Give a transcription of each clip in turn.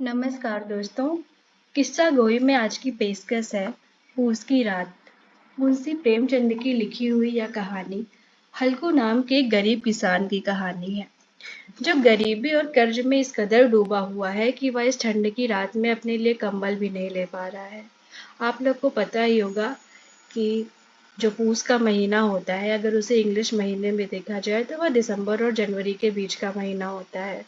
नमस्कार दोस्तों। किस्सा गोई में आज की पेशकश है पूस की रात। मुंशी प्रेमचंद की लिखी हुई यह कहानी हल्कू नाम के एक गरीब किसान की कहानी है, जो गरीबी और कर्ज में इस कदर डूबा हुआ है कि वह इस ठंड की रात में अपने लिए कंबल भी नहीं ले पा रहा है। आप लोग को पता ही होगा कि जो पूस का महीना होता है, अगर उसे इंग्लिश महीने में देखा जाए तो वह दिसंबर और जनवरी के बीच का महीना होता है।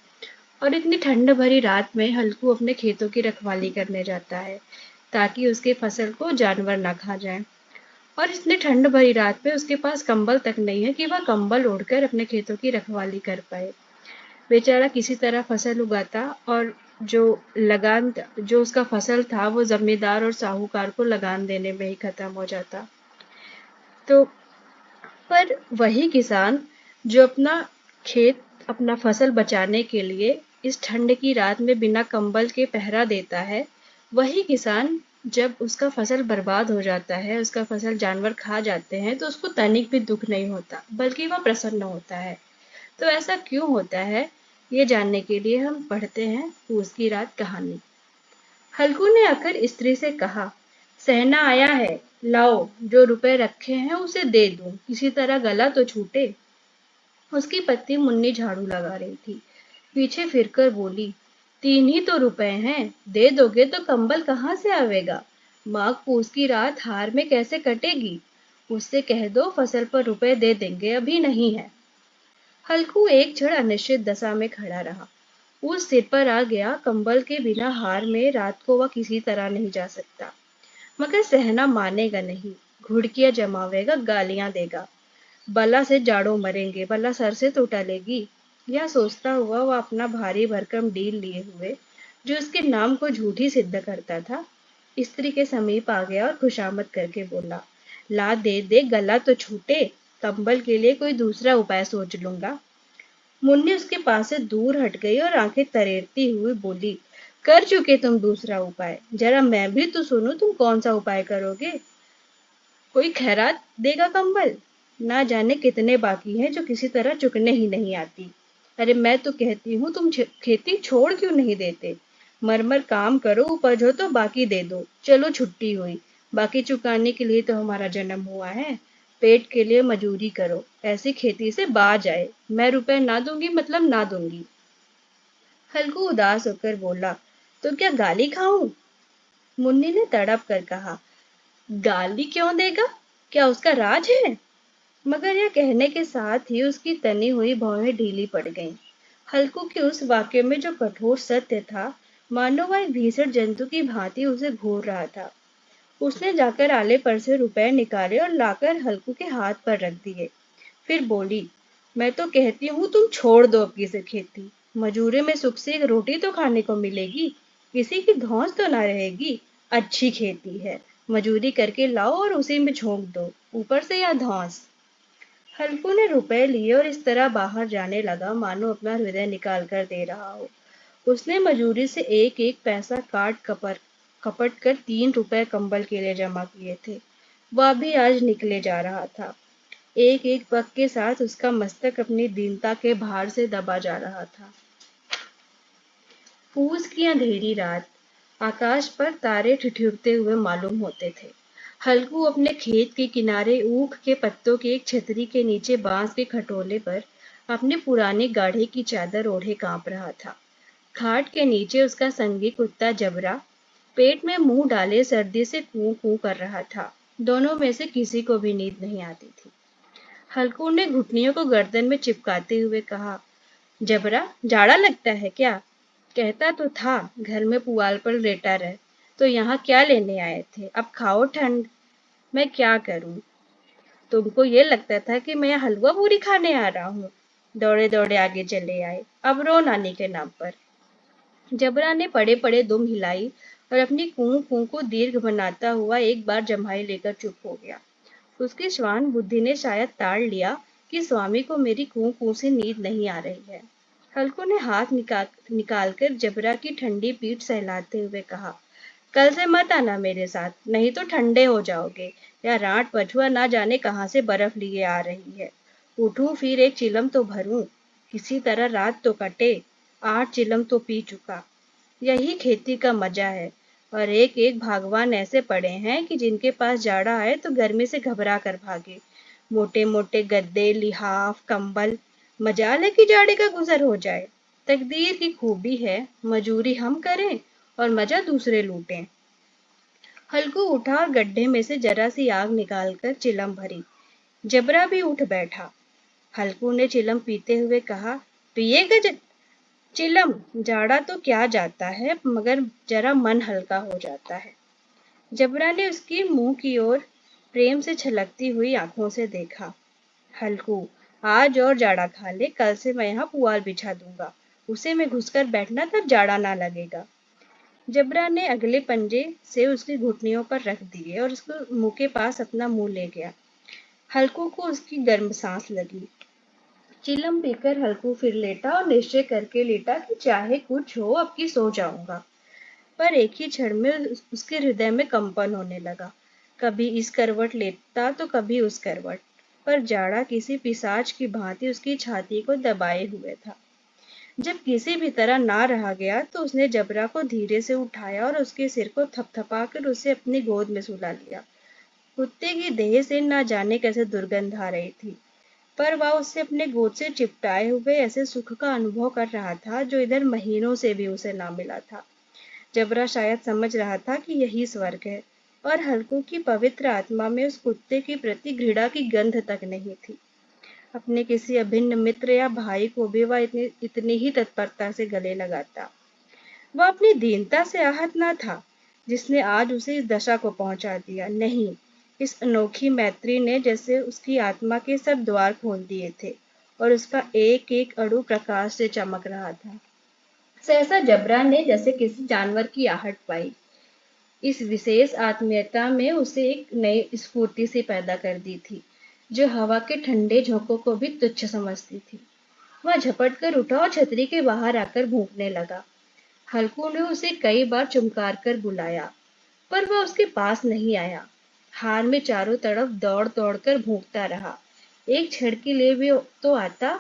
और इतनी ठंड भरी रात में हल्कू अपने खेतों की रखवाली करने जाता है ताकि उसके फसल को जानवर ना खा जाएं। और इतनी ठंड भरी रात में उसके पास कंबल तक नहीं है कि वह कंबल ओढ़कर अपने खेतों की रखवाली कर पाए। बेचारा किसी तरह फसल उगाता और जो उसका फसल था वो जमींदार और साहूकार को लगान देने में ही खत्म हो जाता। तो पर वही किसान जो अपना फसल बचाने के लिए इस ठंड की रात में बिना कंबल के पहरा देता है, वही किसान जब उसका फसल बर्बाद हो जाता है, उसका फसल जानवर खा जाते हैं, तो उसको तनिक भी दुख नहीं होता, बल्कि वह प्रसन्न होता है। तो ऐसा क्यों होता है, ये जानने के लिए हम पढ़ते हैं पूस की रात कहानी। हल्कू ने आकर स्त्री से कहा, सहना आया है, लाओ जो रुपए रखे हैं उसे दे दूं, किसी तरह गला तो छूटे। उसकी पत्नी मुन्नी झाड़ू लगा रही थी, पीछे फिरकर बोली, 3 ही तो रुपए हैं, दे दोगे तो कंबल कहाँ से आवेगा? माघ पूस की रात हार में कैसे कटेगी? उससे कह दो फसल पर रुपए दे देंगे, अभी नहीं है। हल्कू एक क्षण अनिश्चित दशा में खड़ा रहा। उस सिर पर आ गया, कंबल के बिना हार में रात को वह किसी तरह नहीं जा सकता। मगर सहना मानेगा नहीं, घुड़कियां जमावेगा, गालियां देगा। बला से जाड़ों मरेंगे, बला सर से तो टलेगी। यह सोचता हुआ वह अपना भारी भरकम डील लिए हुए, जो उसके नाम को झूठी सिद्ध करता था, स्त्री के समीप आ गया और खुशामद करके बोला, ला दे दे, गला तो छूटे, कंबल के लिए कोई दूसरा उपाय सोच लूंगा। मुन्नी उसके पास से दूर हट गई और आंखें तरेरती हुई बोली, कर चुके तुम दूसरा उपाय, जरा मैं भी तो सुनूं तुम कौन सा उपाय करोगे। कोई खैरात देगा कंबल? ना जाने कितने बाकी हैं जो किसी तरह चुकने ही नहीं आती। अरे मैं तो कहती हूँ तुम खेती छोड़ क्यों नहीं देते? मरमर काम करो, उपज हो तो बाकी दे दो, चलो छुट्टी हुई। बाकी चुकाने के लिए तो हमारा जन्म हुआ है। पेट के लिए मजूरी करो, ऐसी खेती से बाज आए। मैं रुपए ना दूंगी मतलब ना दूंगी। हल्कू उदास होकर बोला, तो क्या गाली खाऊं? मुन्नी ने तड़प कर कहा, गाली क्यों देगा? क्या उसका राज है? मगर यह कहने के साथ ही उसकी तनी हुई भौहें ढीली पड़ गईं। हल्कू के उस वाक्य में जो कठोर सत्य था, मानो वह एक भीषण जंतु की भांति उसे घूर रहा था। उसने जाकर आले पर से रुपए निकाले और लाकर हल्कू के हाथ पर रख दिए। फिर बोली, मैं तो कहती हूँ तुम छोड़ दो अब की से खेती। मजूरी में सुख से एक रोटी तो खाने को मिलेगी, किसी की धौंस तो ना रहेगी। अच्छी खेती है, मजूरी करके लाओ और उसी में झोंक दो, ऊपर से यह धौंस। हल्कू ने रुपए लिए और इस तरह बाहर जाने लगा मानो अपना हृदय निकाल कर दे रहा हो। उसने मजूरी से एक एक पैसा काट कपट कर 3 रुपए कंबल के लिए जमा किए थे। वह भी आज निकले जा रहा था। एक एक पग के साथ उसका मस्तक अपनी दीनता के भार से दबा जा रहा था। पूस की अंधेरी रात, आकाश पर तारे ठिठुरते हुए मालूम होते थे। हल्कू अपने खेत के किनारे ऊख के पत्तों की एक छतरी के नीचे बांस के खटोले पर अपनी पुरानी गाढ़े की चादर ओढ़े कांप रहा था। खाट के नीचे उसका संगी कुत्ता जबरा पेट में मुंह डाले सर्दी से कूं कूं कर रहा था। दोनों में से किसी को भी नींद नहीं आती थी। हल्कू ने घुटनियों को गर्दन में चिपकाते हुए कहा, जबरा जाड़ा लगता है क्या? कहता तो था घर में पुआल पर लेटा रहे, तो यहाँ क्या लेने आए थे? अब खाओ ठंड। मैं क्या करूं? तुमको ये लगता था कि मैं हलवा पूरी खाने आ रहा हूँ? दौड़े दौड़े आगे चले आए, अब रो नानी के नाम पर। जबरा ने पड़े पड़े दुम हिलाई और अपनी कूं कूं को दीर्घ बनाता हुआ एक बार जम्हाई लेकर चुप हो गया। उसकी श्वान बुद्धि ने शायद ताड़ लिया कि स्वामी को मेरी कूं कूं से नींद नहीं आ रही है। हल्कू ने हाथ निकालकर जबरा की ठंडी पीठ सहलाते हुए कहा, कल से मत आना मेरे साथ, नहीं तो ठंडे हो जाओगे। या रात पछुआ ना जाने कहाँ से बर्फ लिए आ रही है। उठूं फिर एक चिलम तो भरूं, किसी तरह रात तो कटे। 8 चिलम तो पी चुका। यही खेती का मजा है। और एक एक भगवान ऐसे पड़े हैं कि जिनके पास जाड़ा आए तो गर्मी से घबरा कर भागे। मोटे मोटे गद्दे, लिहाफ, कंबल, मजाल है कि जाड़े का गुजर हो जाए। तकदीर की खूबी है, मजूरी हम करें और मजा दूसरे लूटें। हल्कू उठा और गड्ढे में से जरा सी आग निकालकर चिलम भरी। जबरा भी उठ बैठा। हल्कू ने चिलम पीते हुए कहा, पिएगा चिलम? जाड़ा तो क्या जाता है, मगर जरा मन हल्का हो जाता है। जबरा ने उसकी मुंह की ओर प्रेम से छलकती हुई आंखों से देखा। हल्कू, आज और जाड़ा खा ले, कल से मैं यहाँ पुआल बिछा दूंगा। उसे में घुसकर बैठना, तब जाड़ा ना लगेगा। जबरा ने अगले पंजे से उसकी घुटनियों पर रख दिए और उसको मुंह के पास अपना मुंह ले गया। हल्कू को उसकी गर्म सांस लगी। चिलम पीकर हल्कू फिर लेटा और निश्चय करके लेटा कि चाहे कुछ हो, अब की सो जाऊंगा। पर एक ही क्षण में उसके हृदय में कंपन होने लगा। कभी इस करवट लेटा तो कभी उस करवट। पर जाड़ा किसी पिशाच की भांति उसकी छाती को दबाए हुए था। जब किसी भी तरह ना रहा गया तो उसने जबरा को धीरे से उठाया और उसके सिर को थपथपाकर उसे अपनी गोद में सुला लिया। कुत्ते की देह से ना जाने कैसे दुर्गंध आ रही थी, पर वह उससे अपने गोद से चिपटाए हुए ऐसे सुख का अनुभव कर रहा था जो इधर महीनों से भी उसे ना मिला था। जबरा शायद समझ रहा था कि यही स्वर्ग है, और हल्कू की पवित्र आत्मा में उस कुत्ते के प्रति घृणा की गंध तक नहीं थी। अपने किसी अभिन्न मित्र या भाई को भी वह इतनी ही तत्परता से गले लगाता। वह अपनी दीनता से आहत न था, जिसने आज उसे इस दशा को पहुंचा दिया। नहीं, इस अनोखी मैत्री ने जैसे उसकी आत्मा के सब द्वार खोल दिए थे और उसका एक एक अणु प्रकाश से चमक रहा था। सहसा जबरा ने जैसे किसी जानवर की आहट पाई। इस विशेष आत्मीयता में उसे एक नई स्फूर्ति सी पैदा कर दी थी, जो हवा के ठंडे झोंकों को भी तुच्छ समझती थी। वह झपट कर उठा और छतरी के बाहर आकर भूखने लगा। हल्कू ने उसे कई बार चुमकार कर बुलाया, पर वह उसके पास नहीं आया। हार में चारों तरफ दौड़ दौड़ कर भूखता रहा। एक क्षण के लिए भी तो आता,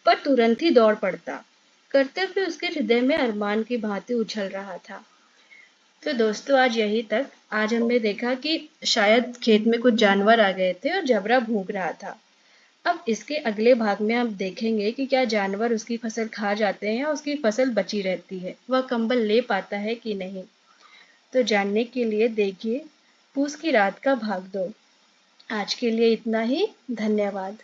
पर तुरंत ही दौड़ पड़ता। कर्तव्य उसके हृदय में अरमान की भांति उछल रहा था। तो दोस्तों, आज यही तक। आज हमने देखा कि शायद खेत में कुछ जानवर आ गए थे और जबरा भूख रहा था। अब इसके अगले भाग में हम देखेंगे कि क्या जानवर उसकी फसल खा जाते हैं या उसकी फसल बची रहती है, वह कंबल ले पाता है कि नहीं। तो जानने के लिए देखिए पूस की रात का भाग 2। आज के लिए इतना ही। धन्यवाद।